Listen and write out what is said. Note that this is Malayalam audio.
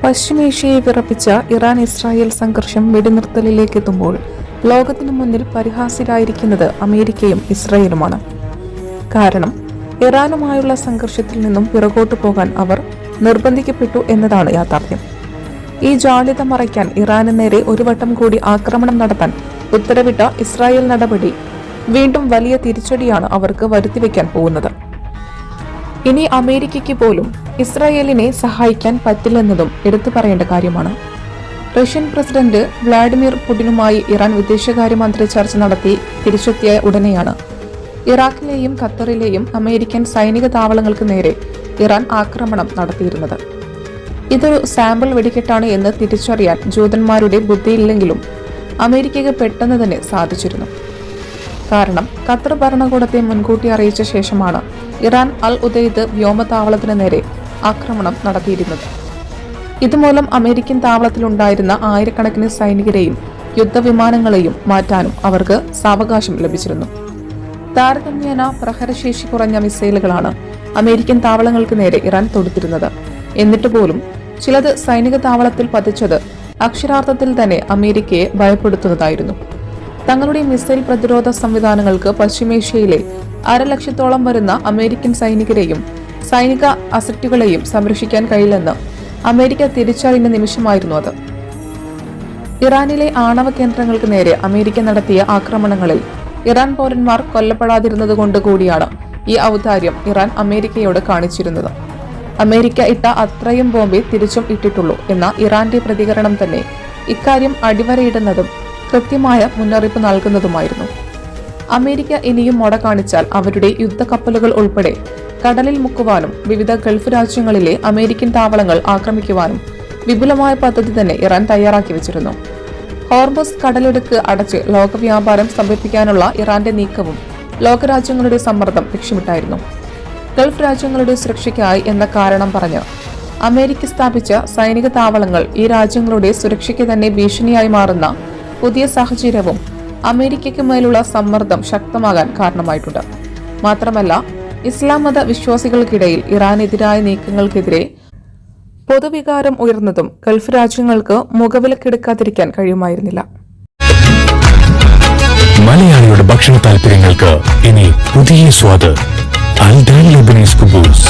പശ്ചിമേഷ്യയെ വിറപ്പിച്ച ഇറാൻ ഇസ്രായേൽ സംഘർഷം വെടിനിർത്തലിലേക്ക് എത്തുമ്പോൾ ലോകത്തിനു മുന്നിൽ പരിഹാസ്യരായിരിക്കുന്നത് അമേരിക്കയും ഇസ്രായേലുമാണ്. കാരണം ഇറാനുമായുള്ള സംഘർഷത്തിൽ നിന്നും പിറകോട്ടു പോകാൻ അവർ നിർബന്ധിക്കപ്പെട്ടു എന്നതാണ് യാഥാർത്ഥ്യം. ഈ ജാള്യത മറയ്ക്കാൻ ഇറാന് നേരെ ഒരു വട്ടം കൂടി ആക്രമണം നടത്താൻ ഉത്തരവിട്ട ഇസ്രായേൽ നടപടി വീണ്ടും വലിയ തിരിച്ചടിയാണ് അവർക്ക് വരുത്തിവെക്കാൻ പോകുന്നത്. ഇനി അമേരിക്കയ്ക്ക് പോലും ഇസ്രായേലിനെ സഹായിക്കാൻ പറ്റില്ലെന്നതും എടുത്തു പറയേണ്ട കാര്യമാണ്. റഷ്യൻ പ്രസിഡന്റ് വ്ളാഡിമിർ പുടിനുമായി ഇറാൻ വിദേശകാര്യമന്ത്രി ചർച്ച നടത്തി തിരിച്ചെത്തിയ ഉടനെയാണ് ഇറാഖിലെയും ഖത്തറിലെയും അമേരിക്കൻ സൈനിക താവളങ്ങൾക്ക് നേരെ ഇറാൻ ആക്രമണം നടത്തിയിരുന്നത്. ഇതൊരു സാമ്പിൾ വെടിക്കെട്ടാണ് എന്ന് തിരിച്ചറിയാൻ ജൂതന്മാരുടെ ബുദ്ധിയില്ലെങ്കിലും അമേരിക്കയ്ക്ക് പെട്ടെന്ന് തന്നെ സാധിച്ചിരുന്നു. കാരണം ഖത്തർ ഭരണകൂടത്തെ മുൻകൂട്ടി അറിയിച്ച ശേഷമാണ് ഇറാൻ അൽ ഉദൈദ് വ്യോമതാവളത്തിന് നേരെ ആക്രമണം നടത്തിയിരുന്നത്. ഇതുമൂലം അമേരിക്കൻ താവളത്തിലുണ്ടായിരുന്ന ആയിരക്കണക്കിന് സൈനികരെയും യുദ്ധവിമാനങ്ങളെയും മാറ്റാനും അവർക്ക് സാവകാശം ലഭിച്ചിരുന്നു. താരതമ്യേന പ്രഹരശേഷി കുറഞ്ഞ മിസൈലുകളാണ് അമേരിക്കൻ താവളങ്ങൾക്ക് നേരെ ഇറാൻ തൊടുത്തിരുന്നത്. എന്നിട്ട് പോലും ചിലത് സൈനിക താവളത്തിൽ പതിച്ചത് അക്ഷരാർത്ഥത്തിൽ തന്നെ അമേരിക്കയെ ഭയപ്പെടുത്തുന്നതായിരുന്നു. തങ്ങളുടെ മിസൈൽ പ്രതിരോധ സംവിധാനങ്ങൾക്ക് പശ്ചിമേഷ്യയിലെ 1,00,000-ഓളം വരുന്ന അമേരിക്കൻ സൈനികരെയും സൈനിക അസറ്റുകളെയും സംരക്ഷിക്കാൻ കഴിയില്ലെന്ന് അമേരിക്ക തിരിച്ചറിഞ്ഞ നിമിഷമായിരുന്നു അത്. ഇറാനിലെ ആണവ കേന്ദ്രങ്ങൾക്ക് നേരെ അമേരിക്ക നടത്തിയ ആക്രമണങ്ങളിൽ ഇറാൻ പൗരന്മാർ കൊല്ലപ്പെടാതിരുന്നതുകൊണ്ട് കൂടിയാണ് ഈ ഔദാര്യം ഇറാൻ അമേരിക്കയോട് കാണിച്ചിരുന്നത്. അമേരിക്ക ഇട്ട അത്രയും ബോംബെ തിരിച്ചും ഇട്ടിട്ടുള്ളൂ എന്ന ഇറാന്റെ പ്രതികരണം തന്നെ ഇക്കാര്യം അടിവരയിടുന്നതും കൃത്യമായ മുന്നറിയിപ്പ് നൽകുന്നതുമായിരുന്നു. അമേരിക്ക ഇനിയും മൊട കാണിച്ചാൽ അവരുടെ യുദ്ധക്കപ്പലുകൾ ഉൾപ്പെടെ കടലിൽ മുക്കുവാനും വിവിധ ഗൾഫ് രാജ്യങ്ങളിലെ അമേരിക്കൻ താവളങ്ങൾ ആക്രമിക്കുവാനും വിപുലമായ പദ്ധതി തന്നെ ഇറാൻ തയ്യാറാക്കി വെച്ചിരുന്നു. ഹോർമുസ് കടലിടുക്ക് അടച്ച് ലോകവ്യാപാരം സ്തംഭിപ്പിക്കാനുള്ള ഇറാന്റെ നീക്കവും ലോകരാജ്യങ്ങളുടെ സമ്മർദ്ദം ലക്ഷ്യമിട്ടായിരുന്നു. ഗൾഫ് രാജ്യങ്ങളുടെ സുരക്ഷയ്ക്കായി എന്ന കാരണം പറഞ്ഞ് അമേരിക്ക സ്ഥാപിച്ച സൈനിക താവളങ്ങൾ ഈ രാജ്യങ്ങളുടെ സുരക്ഷയ്ക്ക് തന്നെ ഭീഷണിയായി മാറുന്ന പുതിയ സാഹചര്യവും അമേരിക്കയ്ക്ക് മേലുള്ള സമ്മർദ്ദം ശക്തമാകാൻ കാരണമായിട്ടുണ്ട്. മാത്രമല്ല ഇസ്ലാം മത വിശ്വാസികൾക്കിടയിൽ ഇറാനെതിരായ നീക്കങ്ങൾക്കെതിരെ പൊതുവികാരം ഉയർന്നതും ഗൾഫ് രാജ്യങ്ങൾക്ക് മുഖവിലക്കെടുക്കാതിരിക്കാൻ കഴിയുമായിരുന്നില്ല. മലയാളിയുടെ ഭക്ഷണ താല്പര്യങ്ങൾക്ക് ഇനി പുതിയ സ്വാദ്. അൽ ദാൻ ലെബനീസ് കുബൂസ്.